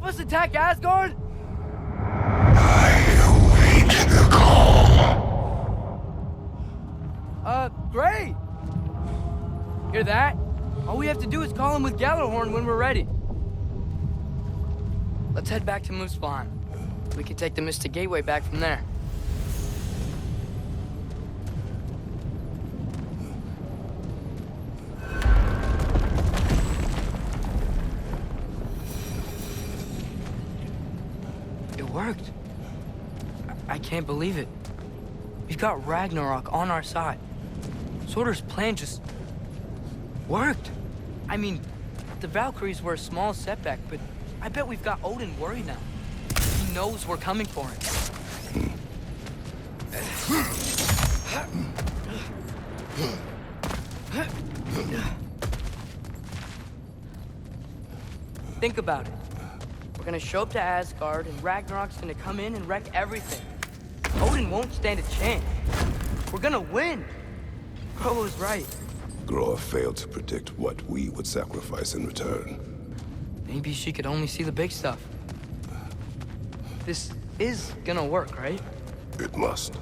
help us attack Asgard? I await the call. Great! Hear that? All we have to do is call him with Gjallarhorn when we're ready. Let's head back to Muspelheim. We can take the Mystic Gateway back from there. It worked. I can't believe it. We've got Ragnarok on our side. Surtur's plan just worked. I mean, the Valkyries were a small setback, but I bet we've got Odin worried now. He knows we're coming for him. Think about it. We're gonna show up to Asgard, and Ragnarok's gonna come in and wreck everything. Odin won't stand a chance. We're gonna win. Bro was right. Groa failed to predict what we would sacrifice in return. Maybe she could only see the big stuff. This is gonna work, right? It must.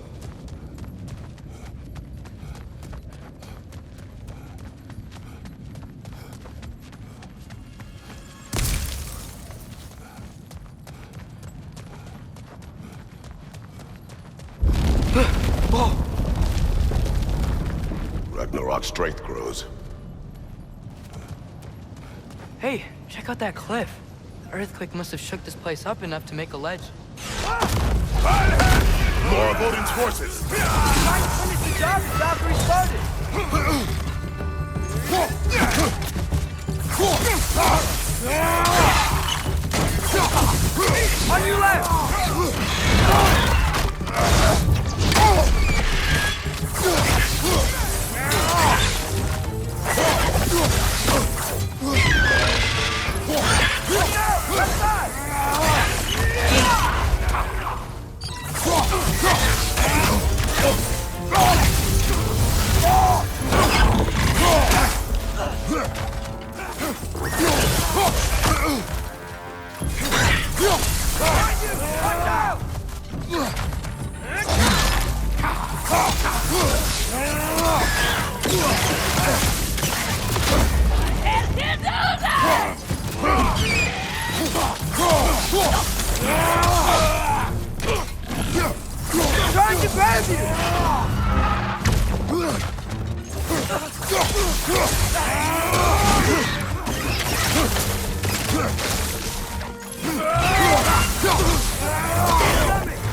Whoa! Ragnarok's strength grows. Hey, check out that cliff. The earthquake must have shook this place up enough to make a ledge. More of Odin's forces! Trying to finish the job that Valkyrie started! On your left! Left side! Trying to grab you!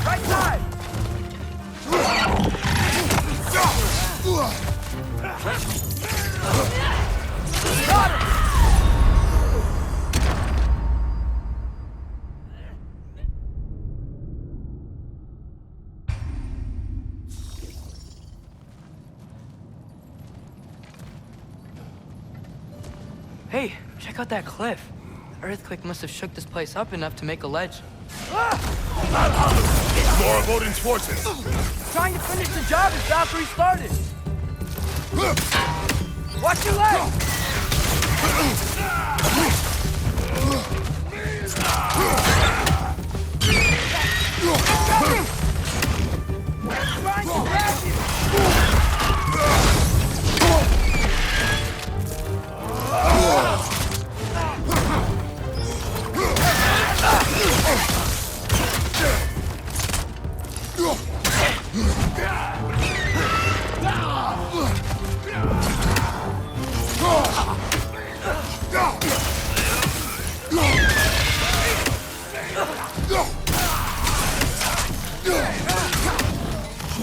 Right side! Got him! Hey, check out that cliff. The earthquake must have shook this place up enough to make a ledge. More of Odin's forces! Trying to finish the job that Valkyrie started. Watch your leg! Trying to grab you!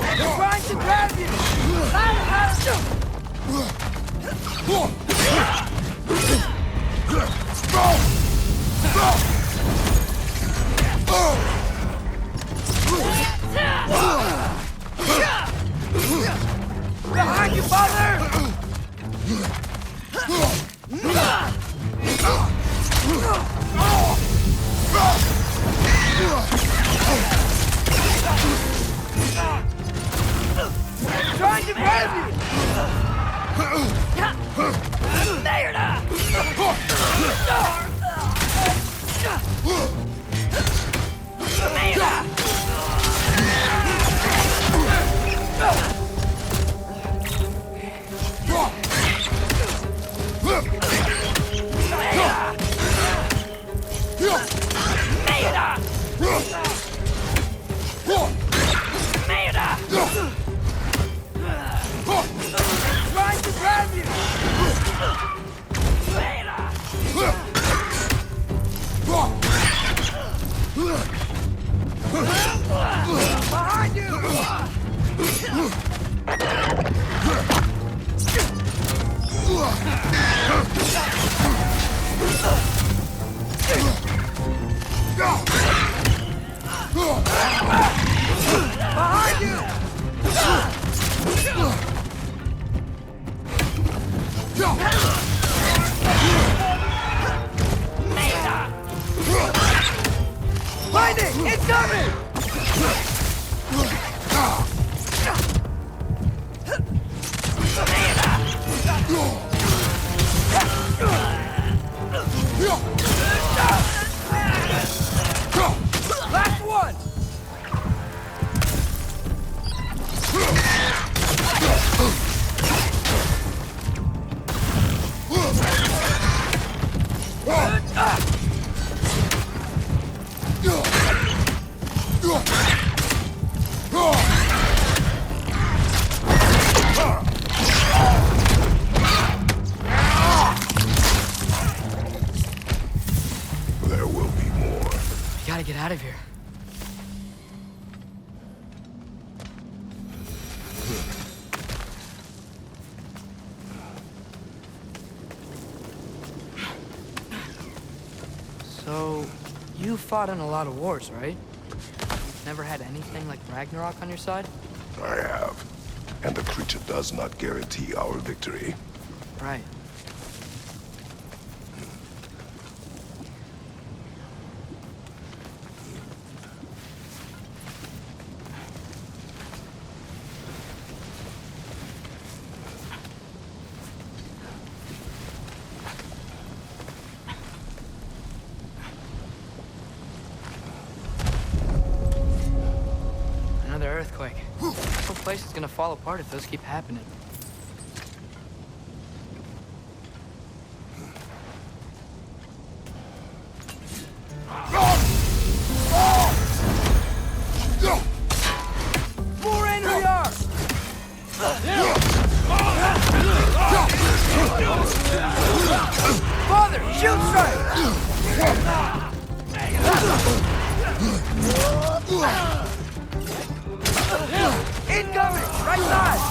They're trying to grab you! Behind you, father! Trying to grab you! There! Trying to grab you! Behind you! Behind you! Find it! It's coming! Last one! There will be more. We gotta get out of here. So, you fought in a lot of wars, right? Never had anything like Ragnarok on your side? I have. And the creature does not guarantee our victory. Right. Another earthquake. This whole place is gonna fall apart if those keep happening. More NVR! Father, shield strike! Incoming! Right side!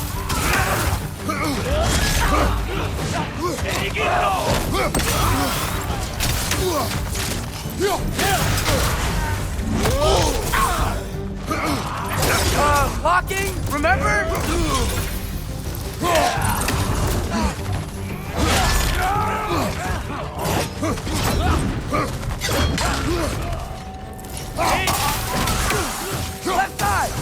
Locking, remember? Left side!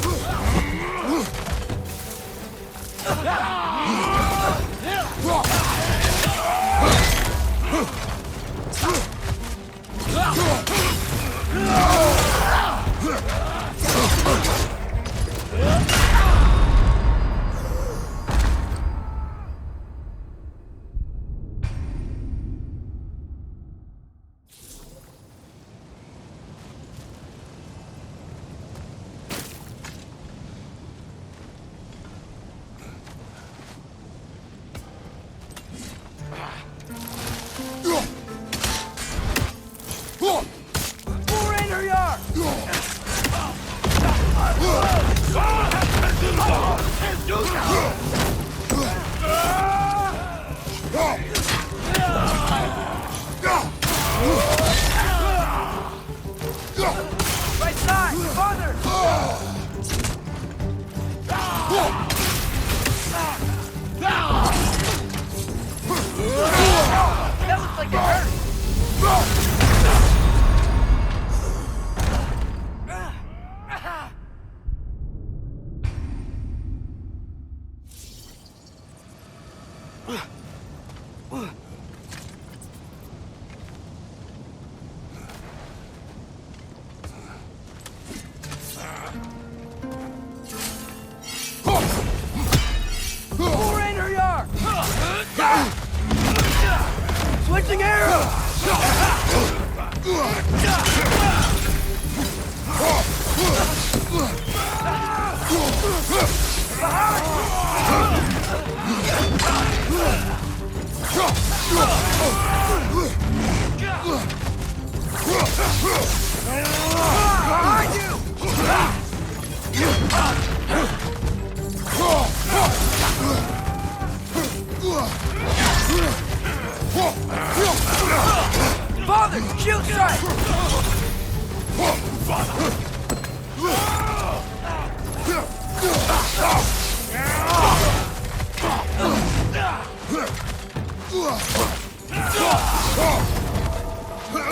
Father, shield strike!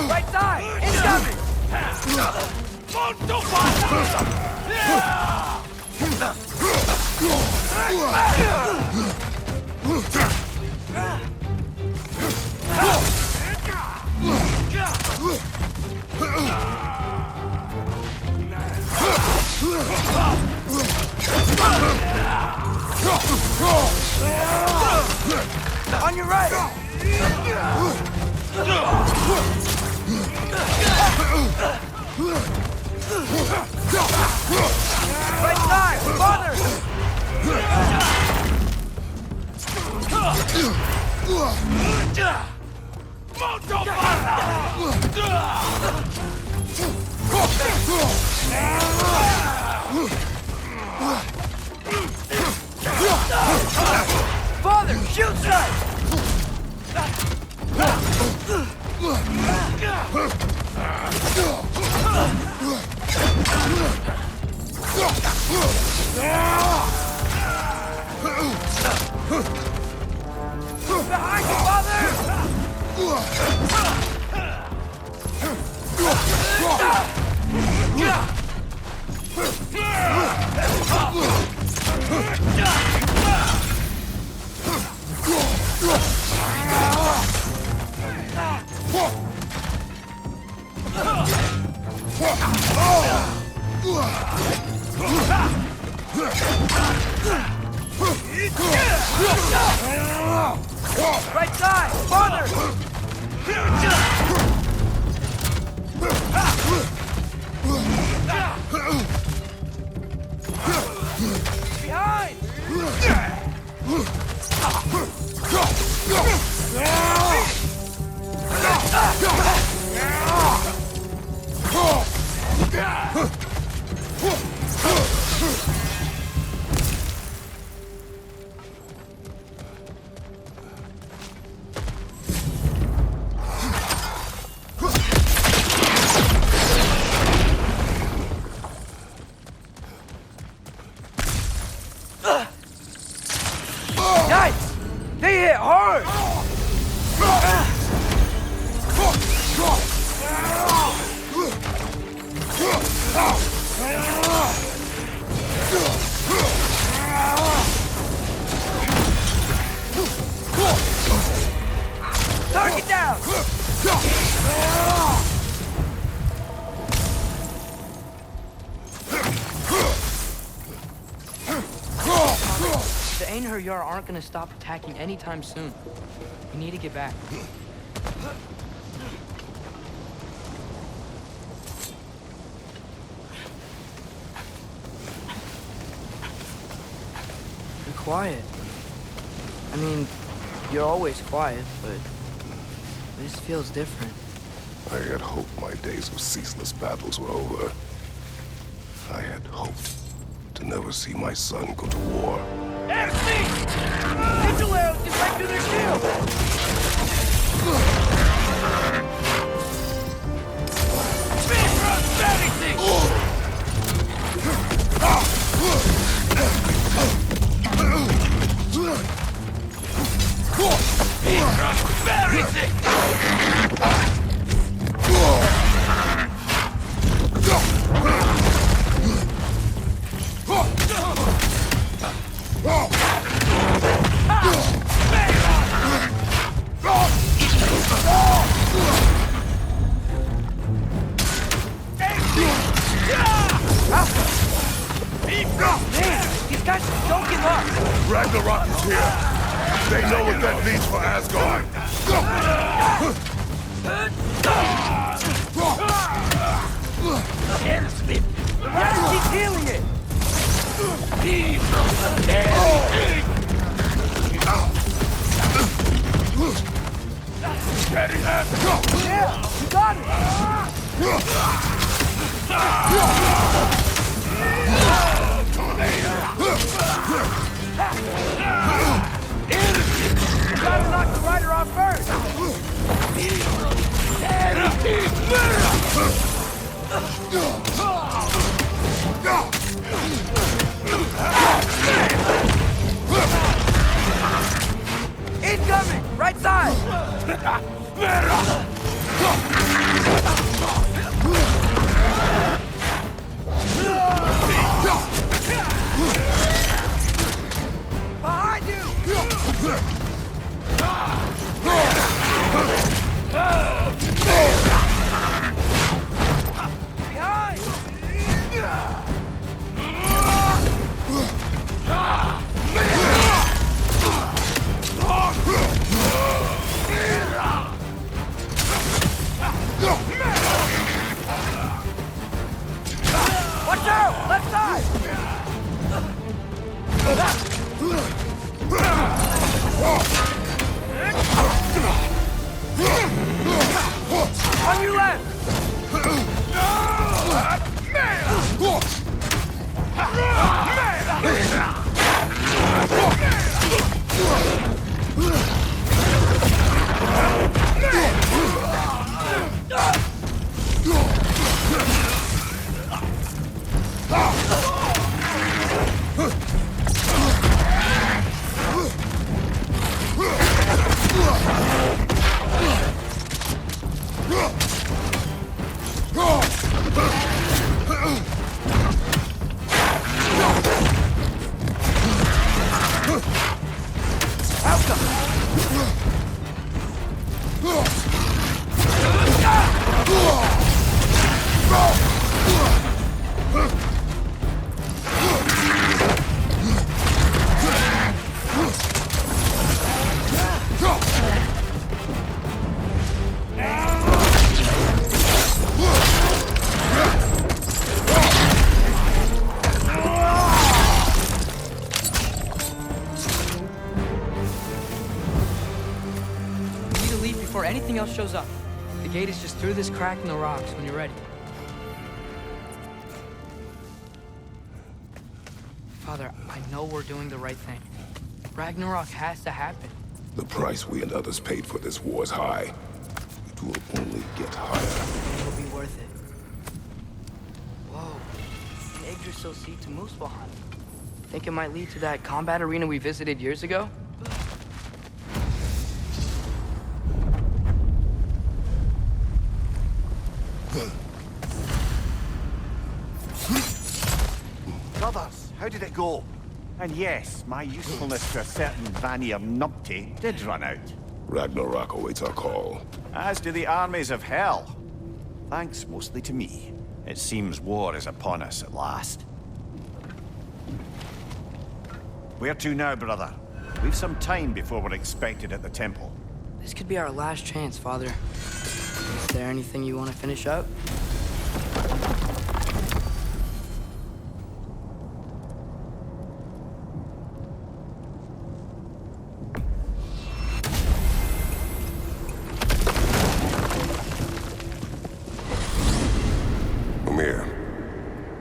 Right side! Incoming! On your right! Right side! Father! Father, shield strike! Behind you, Father! Right side! Father! Behind! Yikes! They hit hard! Target down! The Einherjar aren't gonna stop attacking anytime soon. We need to get back. Be quiet. I mean, you're always quiet, but this feels different. I had hoped my days of ceaseless battles were over. I had hoped to never see my son go to war. FC! Missile arrows just right through their shield! These guys don't give up! Ragnarok is here! They know what that means for Asgard! Yeah, you got it! Gotta knock the rider off first! Incoming! Right side! Behind you! Watch out! Left side! On your left! Before anything else shows up. The gate is just through this crack in the rocks when you're ready. Father, I know we're doing the right thing. Ragnarok has to happen. The price we and others paid for this war is high. It will only get higher. It'll be worth it. Whoa. An Yggdrasil seat to Muspelheim. Think it might lead to that combat arena we visited years ago? Brothers, how did it go? And yes, my usefulness to a certain Vanir numpty did run out. Ragnarok awaits our call. As do the armies of hell. Thanks mostly to me. It seems war is upon us at last. Where to now, brother? We've some time before we're expected at the temple. This could be our last chance, Father. Is there anything you want to finish up?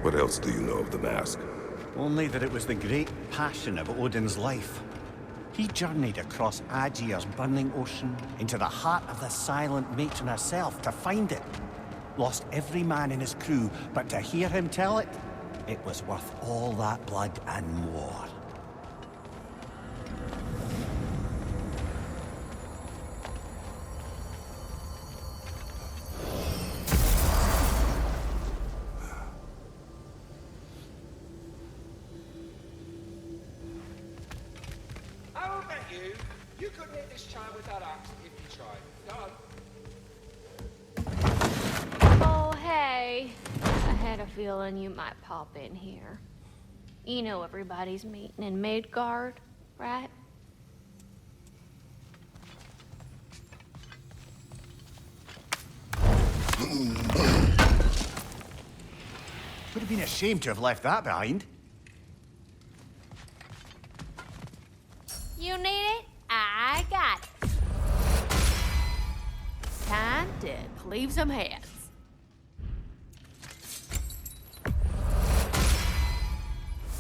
What else do you know of the mask? Only that it was the great passion of Odin's life. He journeyed across Aegir's burning ocean into the heart of the silent matron herself to find it. Lost every man in his crew, but to hear him tell it, it was worth all that blood and more. You couldn't hit this child with that axe if you tried. Done. Oh, hey. I had a feeling you might pop in here. You know everybody's meeting in Midgard, right? Would have been a shame to have left that behind. did. Cleave some heads.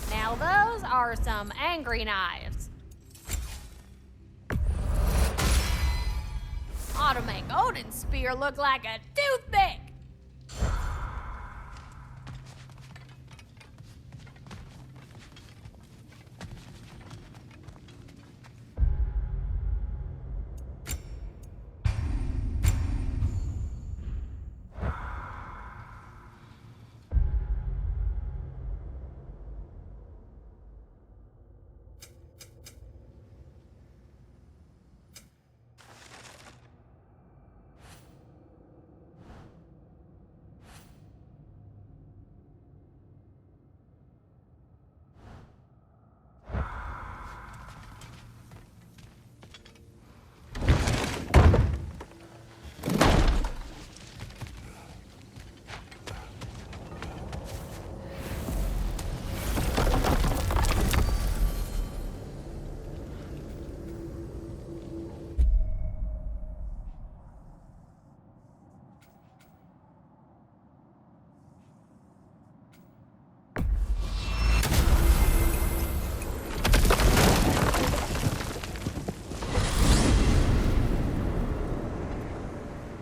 Now those are some angry knives. Ought to make Odin's spear look like a toothpick.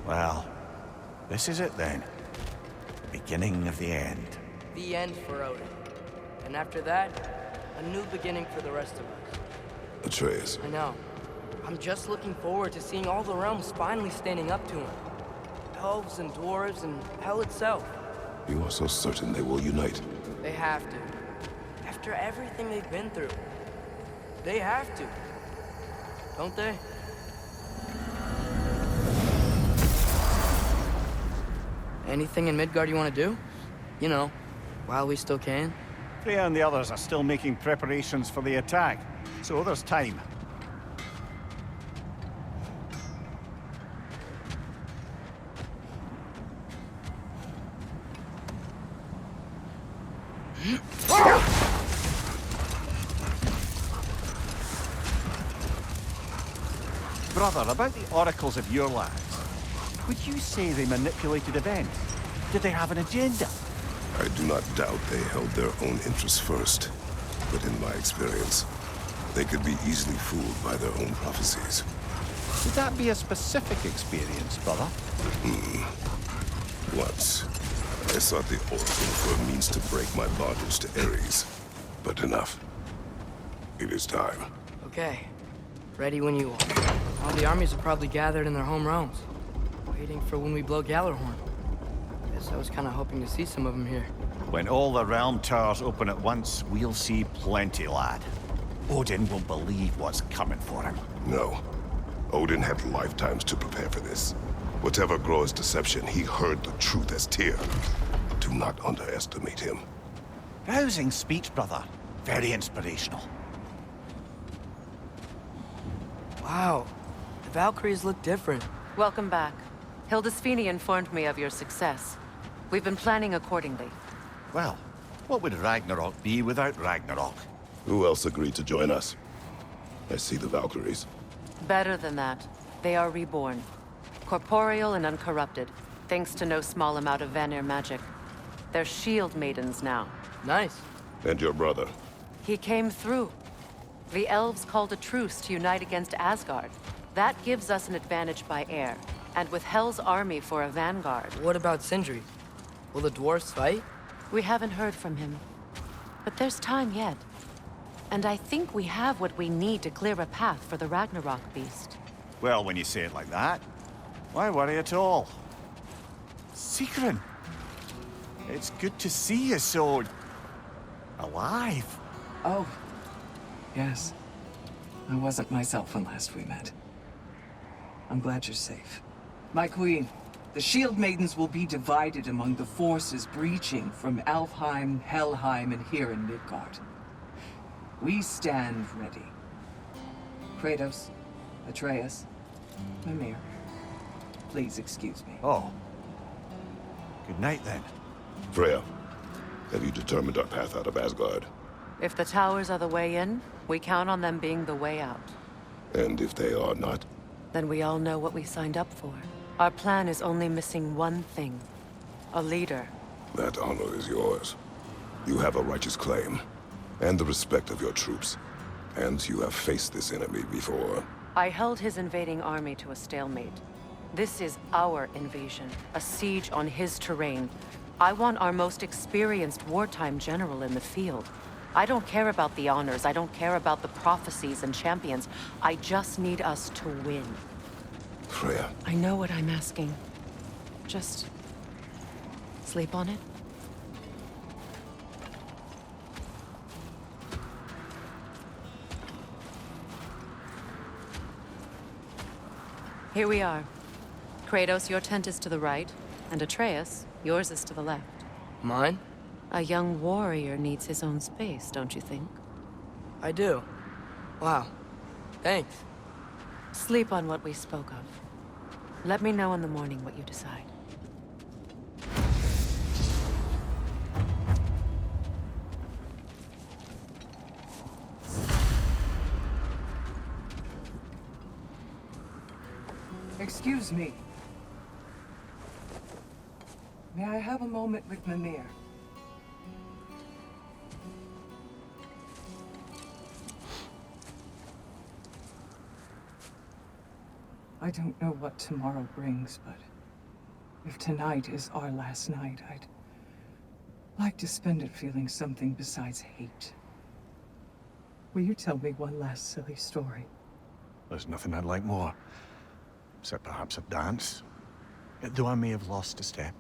Well, this is it then. Beginning of the end. The end for Odin. And after that, a new beginning for the rest of us. Atreus, I know. I'm just looking forward to seeing all the realms finally standing up to him. Elves and dwarves and hell itself. you are so certain they will unite. They have to. After everything they've been through. They have to. Don't they? Anything in Midgard you want to do? You know, while we still can. Freya and the others are still making preparations for the attack, so there's time. Brother, about the oracles of your lads, would you say they manipulated events? Did they have an agenda? I do not doubt they held their own interests first. But in my experience, they could be easily fooled by their own prophecies. Would that be a specific experience, brother? Once, I sought the Oracle for a means to break my bondage to Ares. But enough. It is time. Okay. Ready when you are. All the armies are probably gathered in their home realms, waiting for when we blow Gallarhorn. Guess I was kind of hoping to see some of them here. When all the realm towers open at once, we'll see plenty, lad. Odin will believe what's coming for him. No. Odin had lifetimes to prepare for this. Whatever Groa's deception, he heard the truth as Tyr. Do not underestimate him. Rousing speech, brother. Very inspirational. Wow. The Valkyries look different. Welcome back. Hildisfini informed me of your success. We've been planning accordingly. Well, what would Ragnarok be without Ragnarok? Who else agreed to join us? I see the Valkyries. Better than that. They are reborn. Corporeal and uncorrupted, thanks to no small amount of Vanir magic. They're shield maidens now. Nice. And your brother. He came through. The elves called a truce to unite against Asgard. That gives us an advantage by air, and with Hell's army for a vanguard. What about Sindri? Will the dwarves fight? We haven't heard from him. But there's time yet. And I think we have what we need to clear a path for the Ragnarok beast. Well, when you say it like that, why worry at all? Sigrun! It's good to see you so... alive. Oh, yes. I wasn't myself when last we met. I'm glad you're safe. My queen, the Shield Maidens will be divided among the forces breaching from Alfheim, Helheim, and here in Midgard. We stand ready. Kratos, Atreus, Mimir, please excuse me. Oh. Good night, then. Freya, have you determined our path out of Asgard? If the towers are the way in, we count on them being the way out. And if they are not? Then we all know what we signed up for. Our plan is only missing one thing. A leader. That honor is yours. You have a righteous claim, and the respect of your troops. And you have faced this enemy before. I held his invading army to a stalemate. This is our invasion, a siege on his terrain. I want our most experienced wartime general in the field. I don't care about the honors, I don't care about the prophecies and champions. I just need us to win. Freya. I know what I'm asking. Just sleep on it. Here we are. Kratos, your tent is to the right, and Atreus, yours is to the left. Mine? A young warrior needs his own space, don't you think? I do. Wow. Thanks. Sleep on what we spoke of. Let me know in the morning what you decide. Excuse me. May I have a moment with Mimir? I don't know what tomorrow brings, but if tonight is our last night, I'd like to spend it feeling something besides hate. Will you tell me one last silly story? There's nothing I'd like more. Except perhaps a dance. Though I may have lost a step.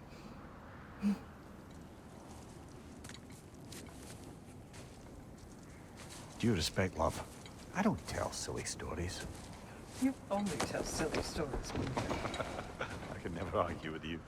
Due respect, love, I don't tell silly stories. You only tell silly stories, Mimir. I can never argue with you.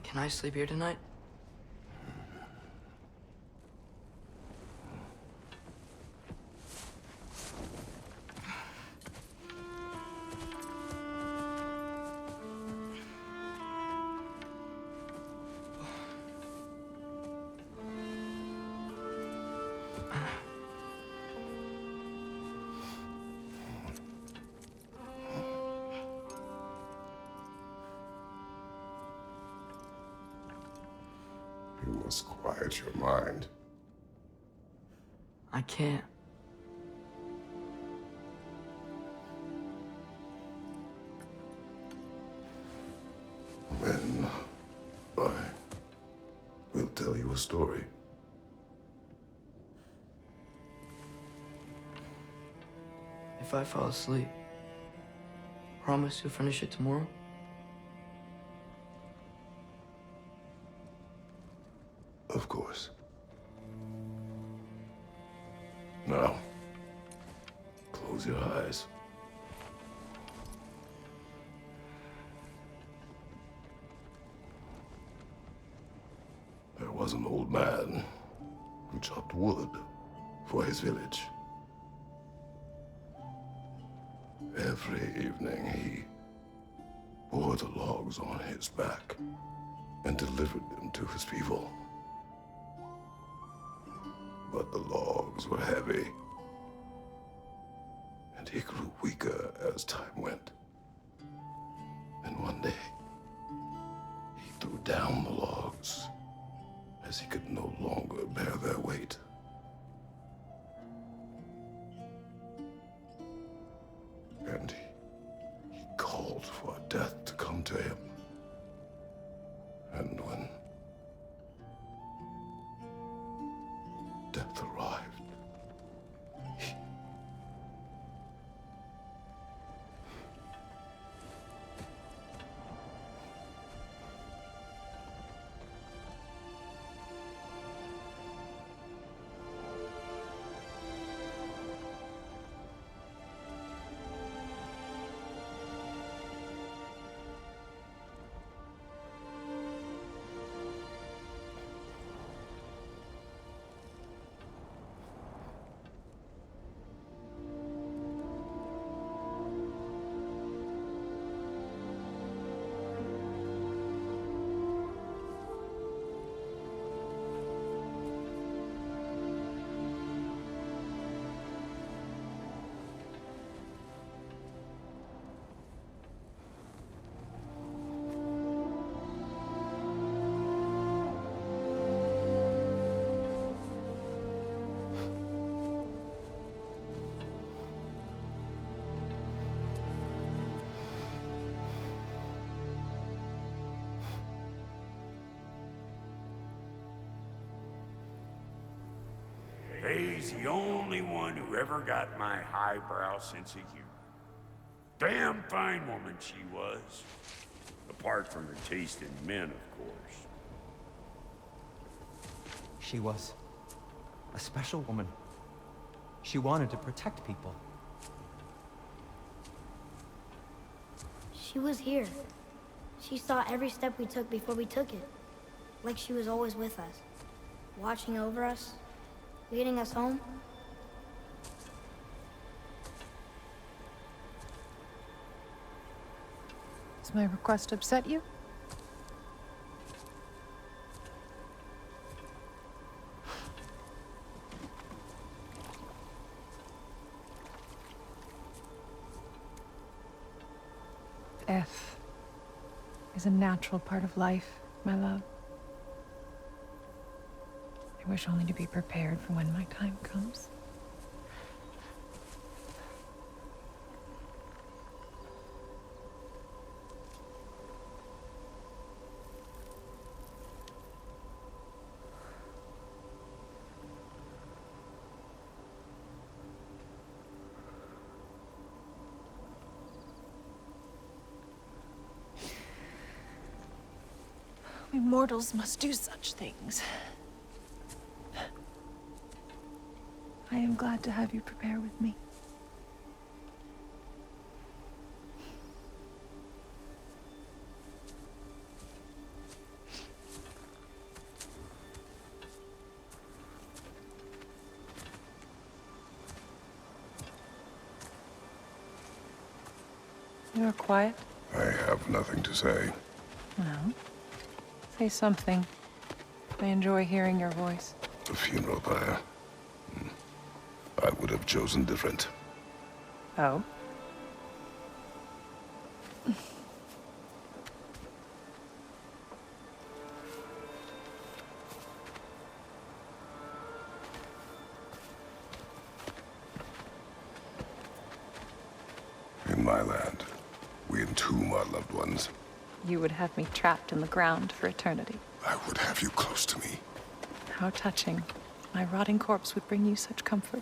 Can I sleep here tonight? You must quiet your mind. I can't. Then I will tell you a story. If I fall asleep, promise you'll finish it tomorrow? Of course. Now, close your eyes. There was an old man who chopped wood for his village. Every evening he bore the logs on his back and delivered them to his people. But the logs were heavy, and he grew weaker as time went. And one day, he threw down the logs as he could no longer bear their weight. And he called for death to come to him. And when death arrived, He's the only one who ever got my highbrow sense of humor. Damn fine woman she was. Apart from her taste in men, of course. She was a special woman. She wanted to protect people. She was here. She saw every step we took before we took it. Like she was always with us. Watching over us. Leading us home. Does my request upset you? Death is a natural part of life, my love. I wish only to be prepared for when my time comes. We mortals must do such things. I am glad to have you prepare with me. You are quiet? I have nothing to say. Well, say something. I enjoy hearing your voice. The funeral pyre. I would have chosen different. Oh? In my land, we entomb our loved ones. You would have me trapped in the ground for eternity. I would have you close to me. How touching. My rotting corpse would bring you such comfort.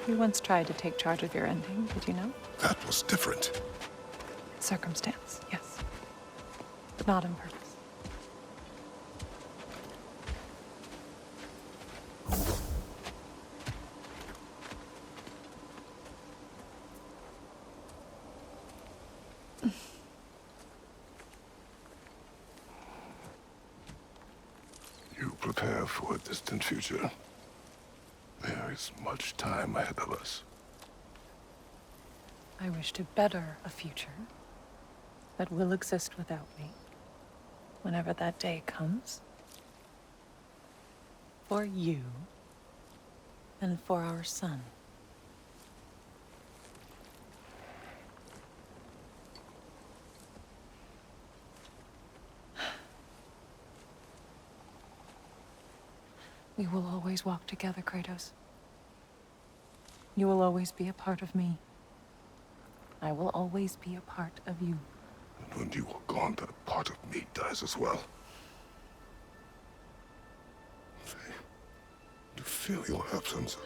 You once tried to take charge of your ending, did you know? That was different. Circumstance, yes. But not on purpose. You prepare for a distant future. There is much time ahead of us. I wish to better a future that will exist without me, whenever that day comes. For you And for our son. We will always walk together, Kratos. You will always be a part of me. I will always be a part of you. And when you are gone, that part of me dies as well. To feel your absence.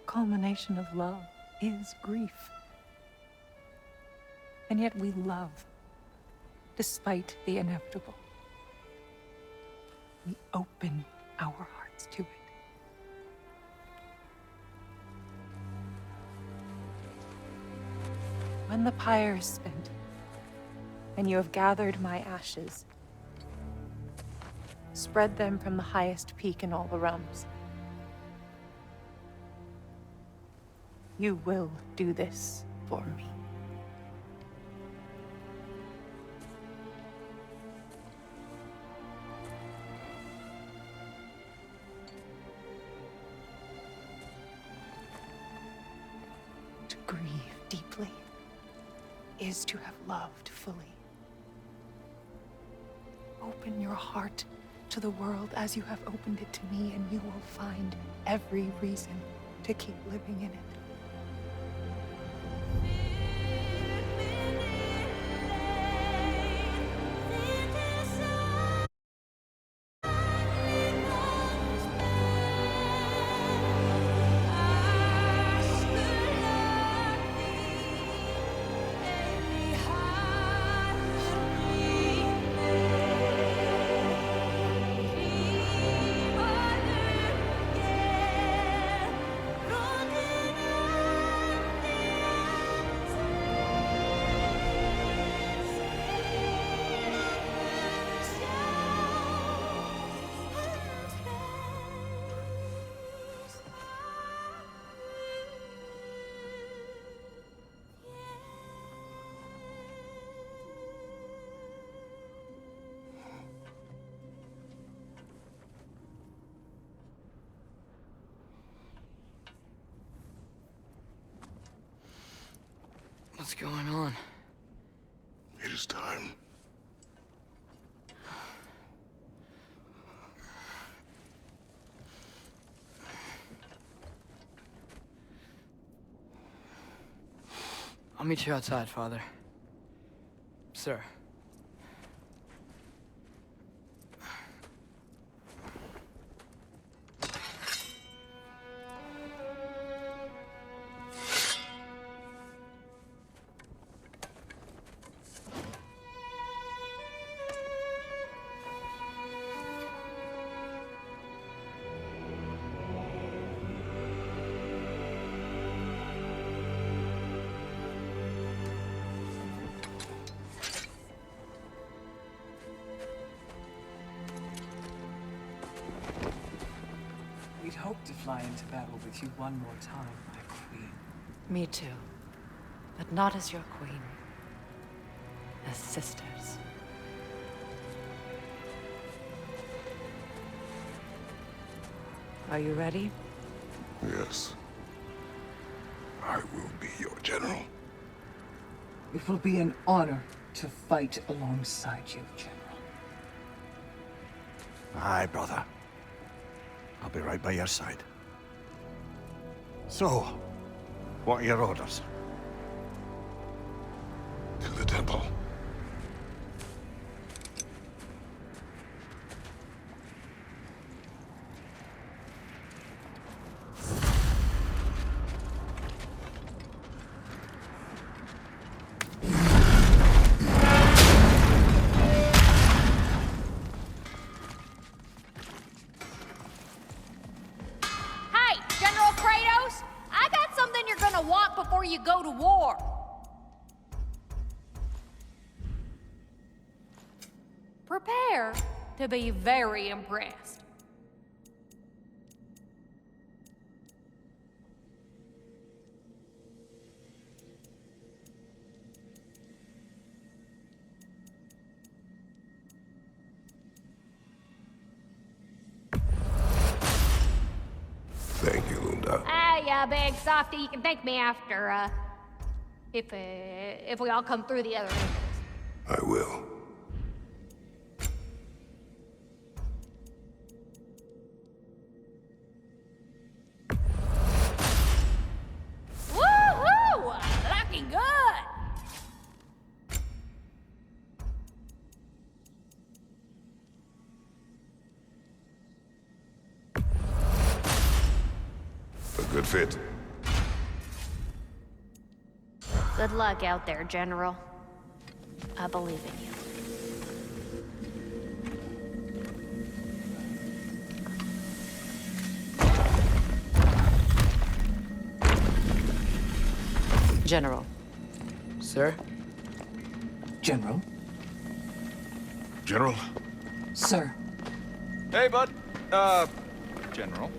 Culmination of love is grief. And yet we love, despite the inevitable. We open our hearts to it. When the pyre is spent, and you have gathered my ashes, spread them from the highest peak in all the realms. You will do this for me. To grieve deeply is to have loved fully. Open your heart to the world as you have opened it to me, and you will find every reason to keep living in it. What's going on? It is time. I'll meet you outside, Father. Sir. We'd hoped to fly into battle with you one more time, my queen. Me too. But not as your queen. As sisters. Are you ready? Yes. I will be your general. It will be an honor to fight alongside you, General. Aye, brother. I'll be right by your side. So, what are your orders? To the temple. Hey, General Kratos! I got something you're gonna want before you go to war. Prepare to be very impressed. order. Ah, yeah, big softy. You can thank me after, if we all come through the other entrance. I will. Woo-hoo! Looking good! A good fit. Good luck out there, General. I believe in you. General. Sir? General? General? Sir. Hey, bud. General.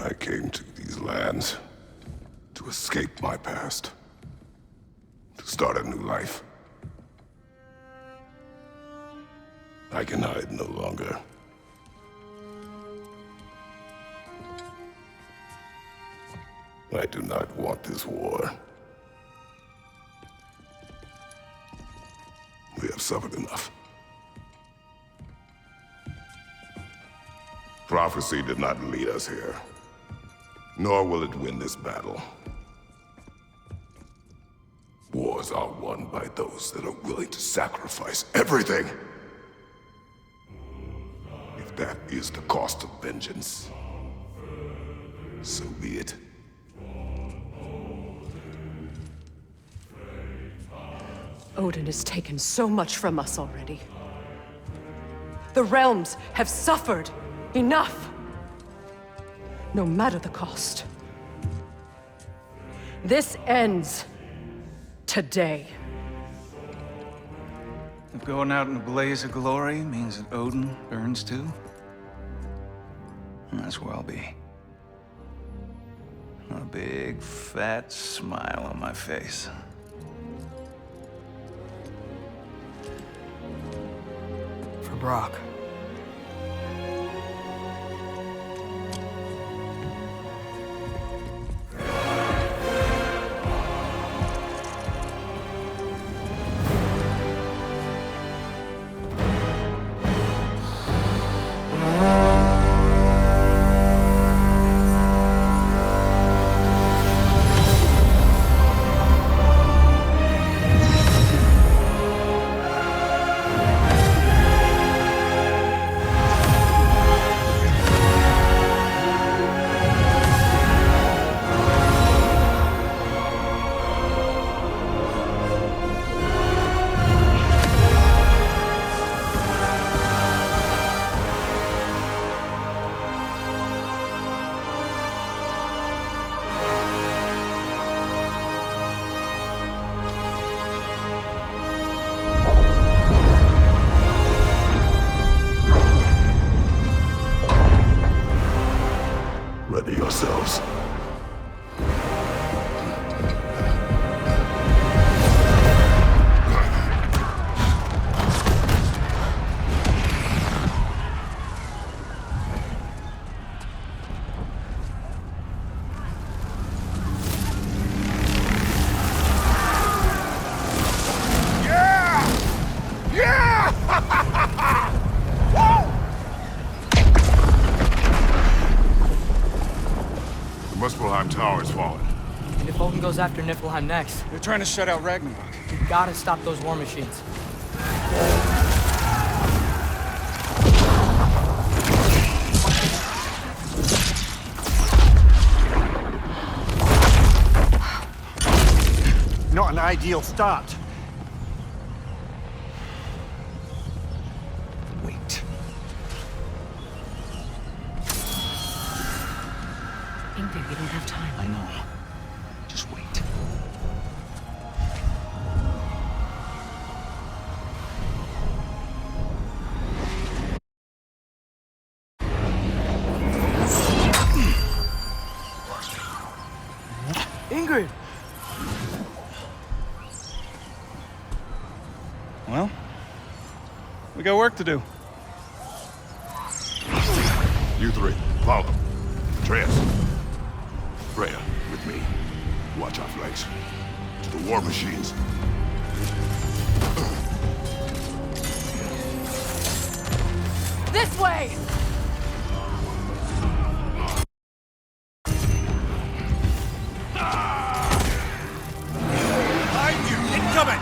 I came to these lands to escape my past, to start a new life. I can hide no longer. I do not want this war. We have suffered enough. Prophecy did not lead us here, nor will it win this battle. Wars are won by those that are willing to sacrifice everything. If that is the cost of vengeance, so be it. Odin has taken so much from us already. The realms have suffered enough. No matter the cost. This ends today. If going out in a blaze of glory means that Odin burns too, that's where I'll be. A big, fat smile on my face. For Brock. Niflheim Tower has fallen. And if Odin goes after Niflheim next, They're trying to shut out Ragnarok. we gotta stop those war machines. Not an ideal start. Wait. Ingrid, we don't have time. I know. Just wait. Ingrid! Well, we got work to do. You three, follow. Atreus. Freya, with me. Watch our flanks. To the war machines. This way! Behind you! Incoming!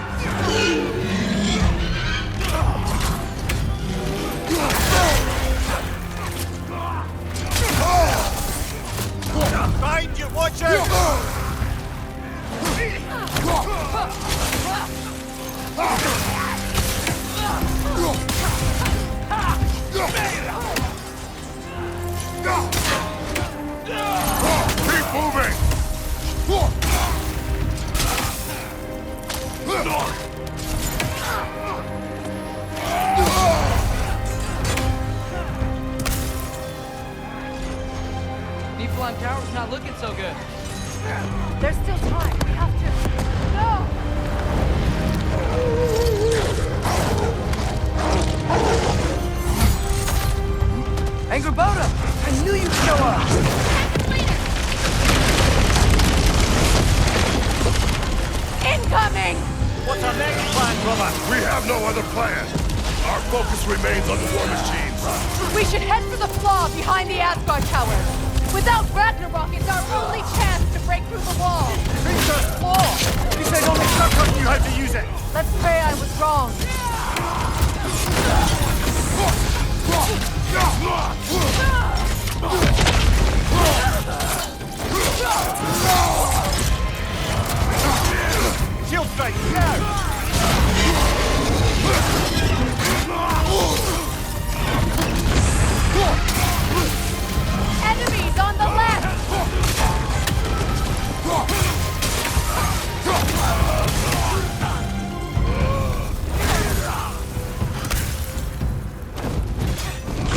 Behind you! Watch out! Keep moving! Niflheim Tower's not looking so good. There's still time. We have to. No! Angrboda! I knew you'd show up! Incoming! What's our next plan, brother? We have no other plan. Our focus remains on the war machines. We should head for the flaw behind the Asgard Tower. Without Ragnarok, it's our only chance to break through the wall. Princess War! You said only Surtur knew how to use it. Let's pray I was wrong. Shield strike, now! Enemies on the left!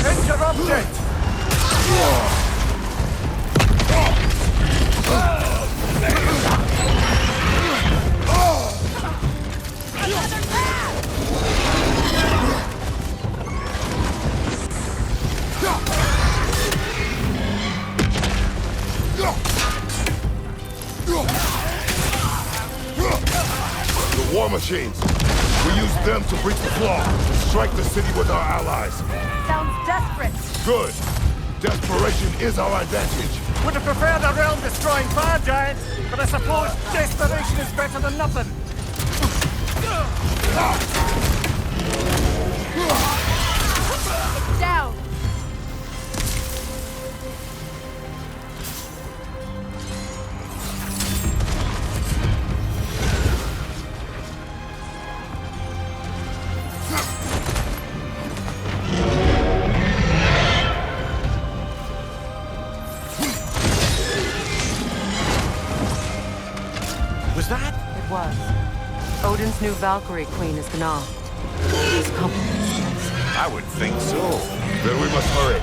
Interrupted! Another path! The war machines. We use them to breach the flaw. Strike the city with our allies. Sounds desperate. Good. Desperation is our advantage. Would have preferred a realm-destroying fire giant, but I suppose desperation is better than nothing. Down. Was that? It was. Odin's new Valkyrie queen is Gná. These compliments, yes. I would think so. Then we must hurry.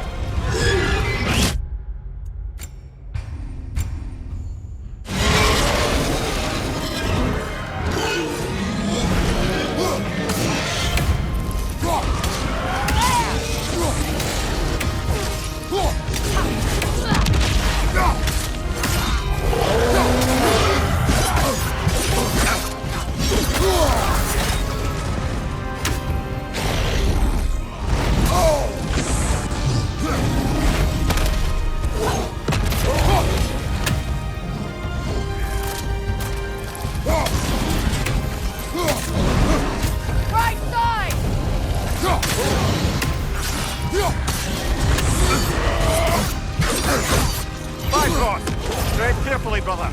Bifrost! Tread carefully, brother.